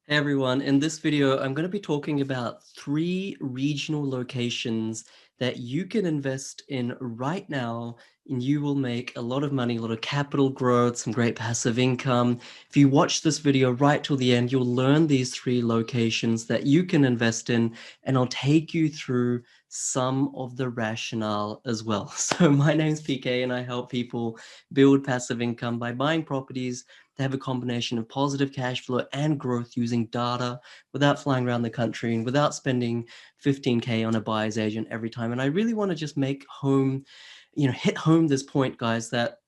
Hey everyone, in this video, I'm going to be talking about 3 regional locations that you can invest in right now, and you will make a lot of money, a lot of capital growth, some great passive income. If you watch this video right till the end, you'll learn these 3 locations that you can invest in, and I'll take you through some of the rationale as well. So my name's PK, and I help people build passive income by buying properties. They have a combination of positive cash flow and growth using data without flying around the country and without spending 15K on a buyer's agent every time. And I really want to just hit home this point, guys, that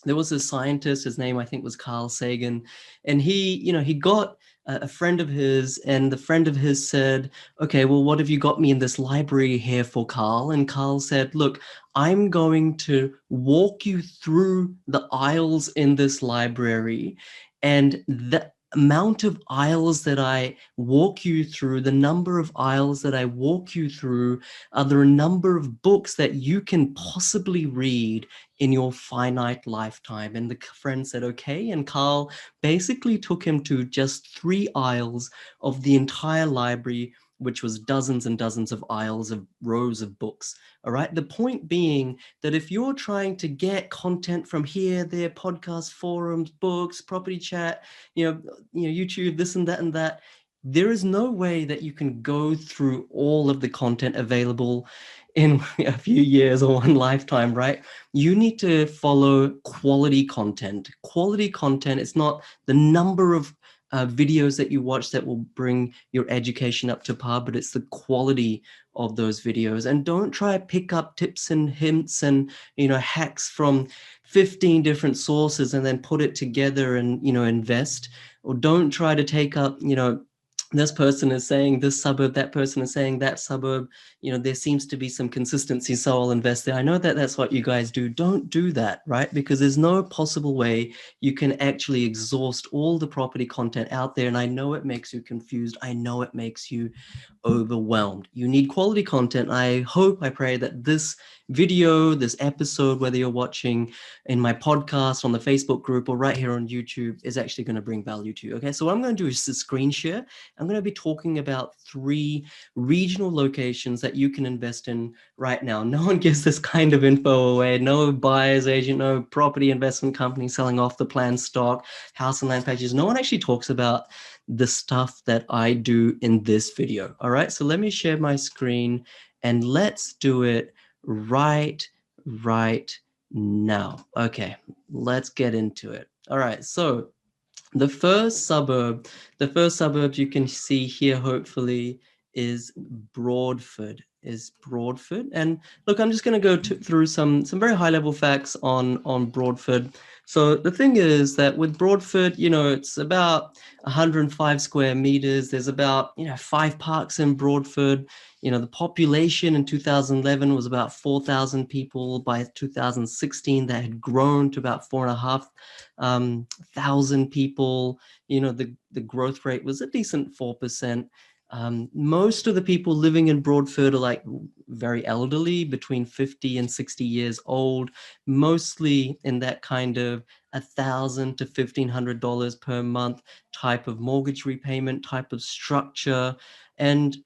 there was a scientist, his name I think was Carl Sagan, and he got a friend of his, and the friend of his said, okay, well, what have you got me in this library here for, Carl? And Carl said, look, I'm going to walk you through the aisles in this library, and the amount of aisles that I walk you through, the number of aisles that I walk you through, are there a number of books that you can possibly read in your finite lifetime? And the friend said, okay. And Carl basically took him to just 3 aisles of the entire library, which was dozens and dozens of aisles of rows of books. All right. The point being that if you're trying to get content from here, there, podcasts, forums, books, property chat, YouTube, this and that, there is no way that you can go through all of the content available in a few years or one lifetime, right? You need to follow quality content. Quality content is not the number of videos that you watch that will bring your education up to par, but it's the quality of those videos. And don't try to pick up tips and hints and hacks from 15 different sources and then put it together and invest. Or don't try to take up this person is saying this suburb, that person is saying that suburb, there seems to be some consistency, so I'll invest there. I know that that's what you guys do. Don't do that, right? Because there's no possible way you can actually exhaust all the property content out there. And I know it makes you confused. I know it makes you overwhelmed. You need quality content. I pray that this video, this episode, whether you're watching in my podcast, on the Facebook group, or right here on YouTube, is actually going to bring value to you. Okay, so what I'm going to do is to screen share. I'm going to be talking about 3 regional locations that you can invest in right now. No one gives this kind of info away. No buyer's agent, no property investment company selling off the planned stock, house and land pages. No one actually talks about the stuff that I do in this video. All right, so let me share my screen and let's do it right now. Okay, let's get into it. All right, so the first suburb you can see here, hopefully, is Broadford. And look, I'm just going to go through some very high level facts on Broadford. So the thing is that with Broadford, it's about 105 square meters. There's about 5 parks in Broadford. The population in 2011 was about 4,000 people. By 2016, that had grown to about 4,500 people. The growth rate was a decent 4%. Most of the people living in Broadford are like very elderly, between 50 and 60 years old, mostly in that kind of $1,000 to $1,500 per month type of mortgage repayment type of structure. And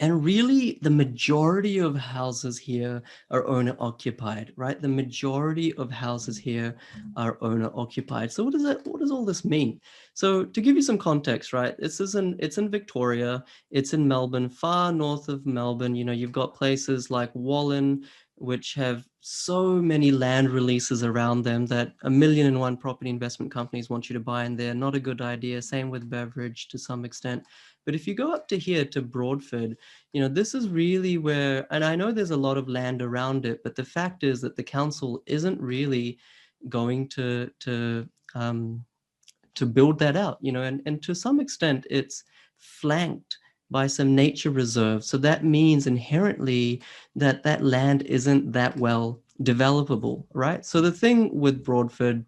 really, the majority of houses here are owner occupied, right? The majority of houses here are owner occupied. So what does all this mean? So to give you some context, right? It's in Victoria, it's in Melbourne, far north of Melbourne. You've got places like Wallen, which have so many land releases around them that 1,000,001 property investment companies want you to buy in there. Not a good idea. Same with Beveridge to some extent. But if you go up to here to Broadford, this is really where, and I know there's a lot of land around it, but the fact is that the council isn't really going to build that out, and to some extent it's flanked by some nature reserves. So that means inherently that that land isn't that well developable, right? So the thing with Broadford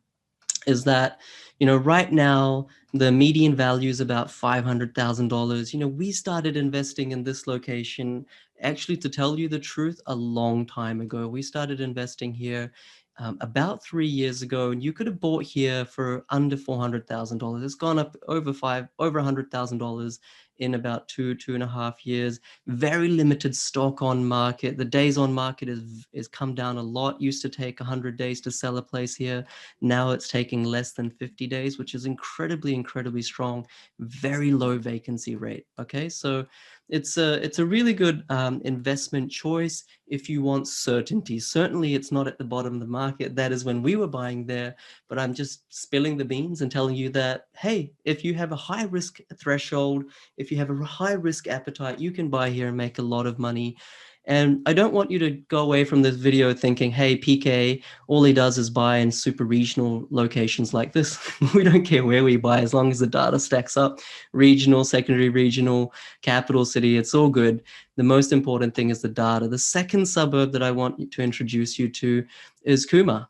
is that, right now, the median value is about $500,000. We started investing in this location, actually, to tell you the truth, a long time ago. We started investing here about 3 years ago, and you could have bought here for under $400,000. It's gone up over $100,000 in about 2.5 years. Very limited stock on market. The days on market is come down a lot. Used to take 100 days to sell a place here. Now it's taking less than 50 days, which is incredibly strong. Very low vacancy rate. Okay, so it's a really good investment choice if you want certainty. Certainly it's not at the bottom of the market. That is when we were buying there, but I'm just spilling the beans and telling you that, hey, if you have a high risk threshold, if you have a high risk appetite, you can buy here and make a lot of money. And I don't want you to go away from this video thinking, hey, PK, all he does is buy in super regional locations like this. We don't care where we buy as long as the data stacks up. Regional, secondary regional, capital city, it's all good. The most important thing is the data. The second suburb that I want to introduce you to is Cooma.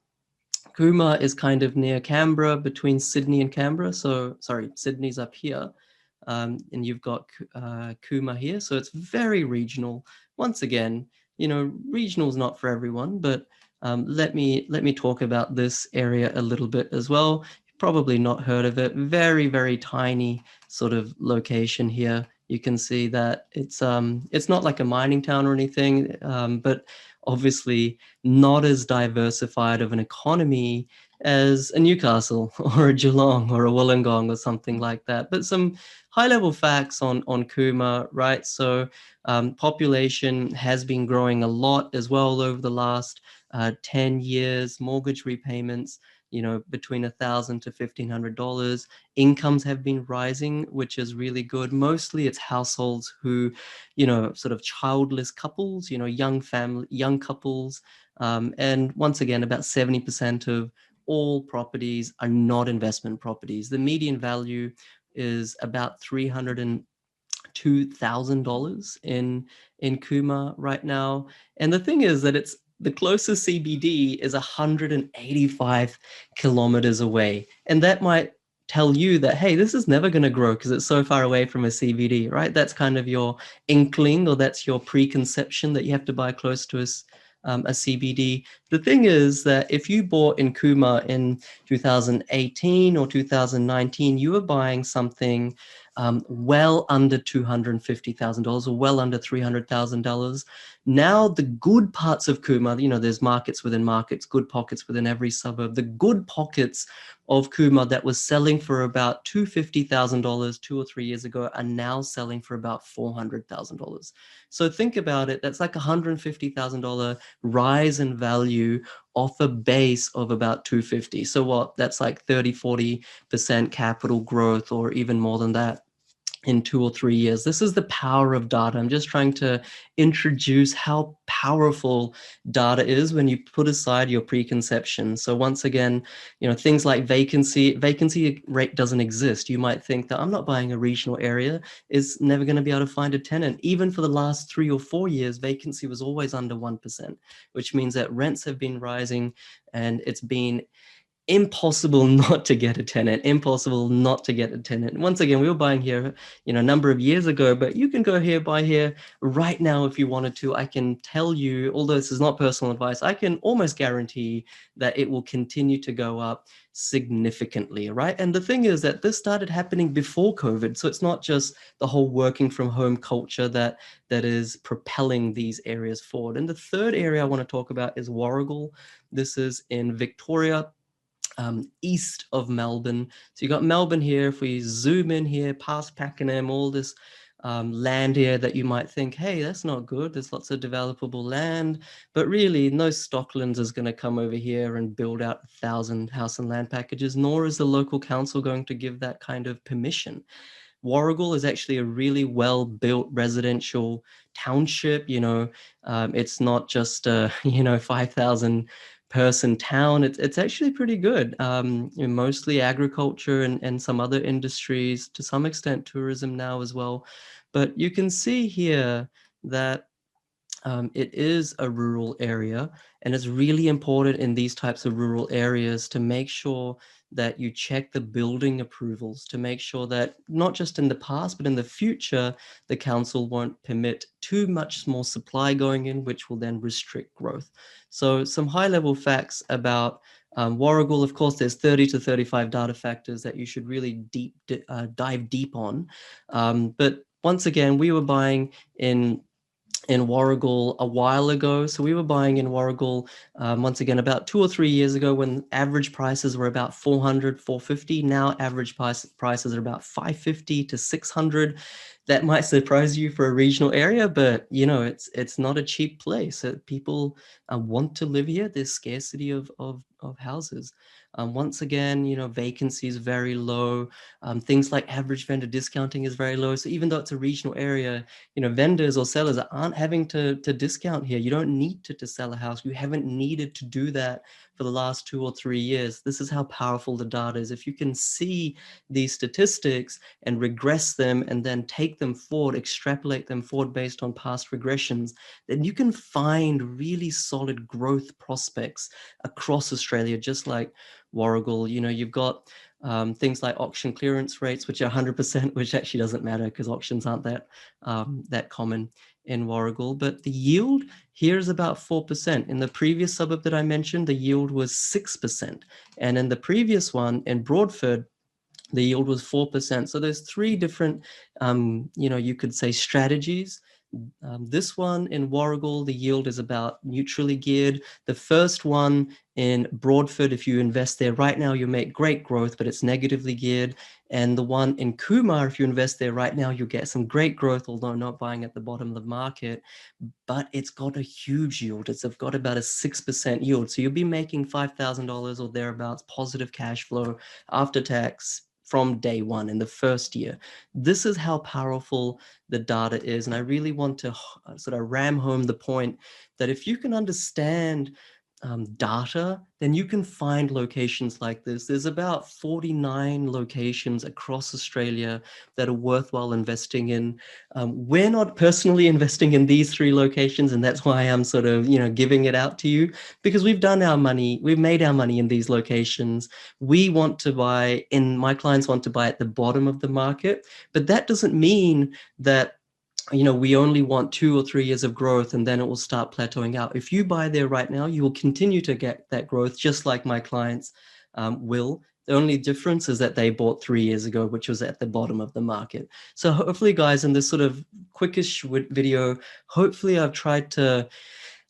Cooma is kind of near Canberra, between Sydney and Canberra. So, sorry, Sydney's up here, and you've got Cooma here. So it's very regional. Once again, regional is not for everyone, but let me talk about this area a little bit as well. You've probably not heard of it. Very tiny sort of location here. You can see that it's not like a mining town or anything, but obviously not as diversified of an economy as a Newcastle or a Geelong or a Wollongong or something like that. But some high-level facts on Cooma, right? So population has been growing a lot as well over the last 10 years. Mortgage repayments, between $1,000 to $1,500. Incomes have been rising, which is really good. Mostly it's households who, sort of childless couples, young couples. And once again, about 70% of all properties are not investment properties. The median value is about $302,000 in Cooma right now. And the thing is that it's the closest CBD is 185 kilometers away. And that might tell you that, hey, this is never going to grow because it's so far away from a CBD, right? That's kind of your inkling, or that's your preconception that you have to buy close to a CBD. The thing is that if you bought in Cooma in 2018 or 2019, you were buying something well under $250,000 or well under $300,000. Now the good parts of Cooma, there's markets within markets, good pockets within every suburb. The good pockets of Cooma that was selling for about $250,000 2 or 3 years ago are now selling for about $400,000. So think about it. That's like $150,000 rise in value off a base of about 250. So what? That's like 30-40% capital growth, or even more than that, in 2 or 3 years. This is the power of data. I'm just trying to introduce how powerful data is when you put aside your preconceptions. So once again, things like vacancy rate doesn't exist. You might think that I'm not buying a regional area, is never going to be able to find a tenant. Even for the last 3 or 4 years, vacancy was always under 1%, which means that rents have been rising and it's been impossible not to get a tenant. Once again, we were buying here, a number of years ago, but you can go here, buy here right now if you wanted to. I can tell you, although this is not personal advice, I can almost guarantee that it will continue to go up significantly, right? And the thing is that this started happening before COVID. So it's not just the whole working from home culture that is propelling these areas forward. And the third area I want to talk about is Warragul. This is in Victoria, east of Melbourne. So you got Melbourne here. If we zoom in here, past Pakenham, all this land here that you might think, hey, that's not good. There's lots of developable land. But really, no Stocklands is going to come over here and build out 1,000 house and land packages, nor is the local council going to give that kind of permission. Warragul is actually a really well-built residential township. It's not just a 5,000 person town. It's actually pretty good. Mostly agriculture and some other industries, to some extent tourism now as well. But you can see here that it is a rural area, and it's really important in these types of rural areas to make sure that you check the building approvals to make sure that not just in the past, but in the future, the council won't permit too much more supply going in, which will then restrict growth. So some high level facts about Warragul. Of course, there's 30 to 35 data factors that you should really dive deep on. But once again, we were buying in Warragul a while ago. So we were buying in Warragul once again about 2 or 3 years ago when average prices were about 400, 450. Now average prices are about 550 to 600. That might surprise you for a regional area, but you know it's not a cheap place. People want to live here. There's scarcity of houses. Once again, you know, vacancy is very low. Things like average vendor discounting is very low. So even though it's a regional area, you know, vendors or sellers aren't having to discount here. You don't need to sell a house. You haven't needed to do that for the last 2 or 3 years. This is how powerful the data is. If you can see these statistics and regress them and then take them forward, extrapolate them forward based on past regressions, then you can find really solid growth prospects across Australia, just like Warragul. You know, you've got things like auction clearance rates, which are 100%, which actually doesn't matter because auctions aren't that common in Warragul. But the yield here is about 4%. In the previous suburb that I mentioned, the yield was 6%. And in the previous one in Broadford, the yield was 4%. So there's three different, you know, you could say strategies. This one in Warragul, the yield is about neutrally geared. The first one in Broadford, if you invest there right now, you make great growth, but it's negatively geared. And the one in Kumar, if you invest there right now, you'll get some great growth, although not buying at the bottom of the market. But it's got a huge yield. It's got about a 6% yield. So you'll be making $5,000 or thereabouts positive cash flow after tax from day one in the first year. This is how powerful the data is. And I really want to sort of ram home the point that if you can understand data, then you can find locations like this. There's about 49 locations across Australia that are worthwhile investing in. We're not personally investing in these three locations, and that's why I'm sort of, you know, giving it out to you, because we've done our money, we've made our money in these locations. We want to buy, and my clients want to buy at the bottom of the market, but that doesn't mean that, you know, we only want 2 or 3 years of growth and then it will start plateauing out. If you buy there right now, you will continue to get that growth, just like my clients will. The only difference is that they bought 3 years ago, which was at the bottom of the market. So hopefully, guys, in this sort of quickish video, hopefully I've tried to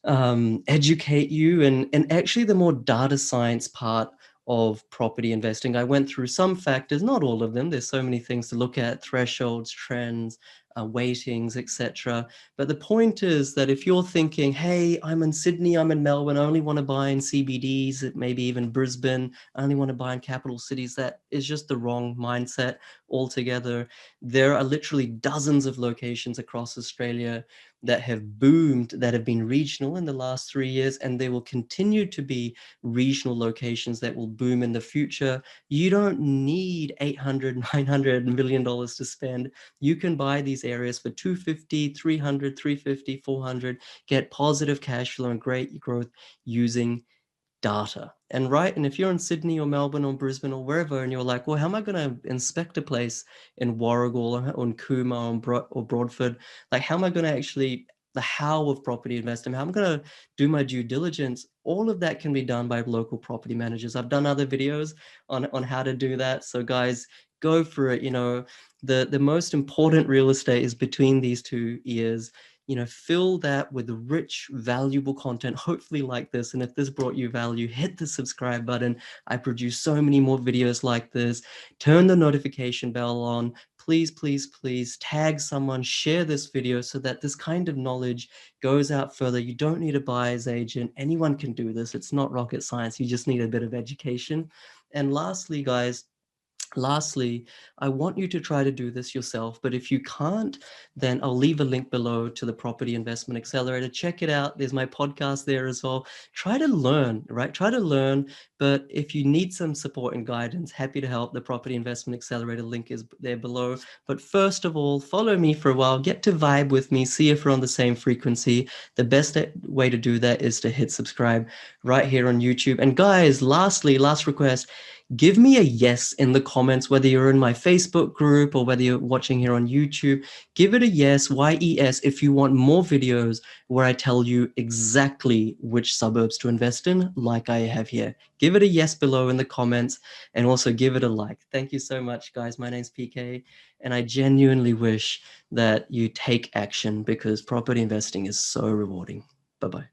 educate you and actually the more data science part of property investing. I went through some factors, not all of them. There's so many things to look at: thresholds, trends, weightings, etc. But the point is that if you're thinking, hey, I'm in Sydney, I'm in Melbourne, I only want to buy in CBDs, maybe even Brisbane, I only want to buy in capital cities, that is just the wrong mindset altogether. There are literally dozens of locations across Australia that have boomed, that have been regional in the last 3 years, and they will continue to be regional locations that will boom in the future. You don't need 800, 900 million dollars to spend. You can buy these areas for 250, 300, 350, 400, get positive cash flow and great growth using data. And if you're in Sydney or Melbourne or Brisbane or wherever, and you're like, well, how am I going to inspect a place in Warragul or in Cooma or Broadford? Like, how am I going to actually, the how of property investing, how I'm going to do my due diligence? All of that can be done by local property managers. I've done other videos on how to do that. So guys, go for it. You know, the most important real estate is between these two ears. You know, fill that with rich, valuable content, hopefully like this. And if this brought you value, hit the subscribe button. I produce so many more videos like this. Turn the notification bell on. Please, please, please tag someone, share this video so that this kind of knowledge goes out further. You don't need a buyer's agent. Anyone can do this. It's not rocket science. You just need a bit of education. And lastly, guys, Lastly, I want you to try to do this yourself, but if you can't, then I'll leave a link below to the Property Investment Accelerator. Check it out. There's my podcast there as well. Try to learn, right? Try to learn, but if you need some support and guidance, happy to help. The Property Investment Accelerator link is there below. But first of all, follow me for a while, get to vibe with me, see if we're on the same frequency. The best way to do that is to hit subscribe right here on YouTube. And guys, lastly, last request, give me a yes in the comments, whether you're in my Facebook group or whether you're watching here on YouTube. Give it a yes, YES, if you want more videos where I tell you exactly which suburbs to invest in, like I have here. Give it a yes below in the comments, and also give it a like. Thank you so much, guys. My name's PK, and I genuinely wish that you take action because property investing is so rewarding. Bye-bye.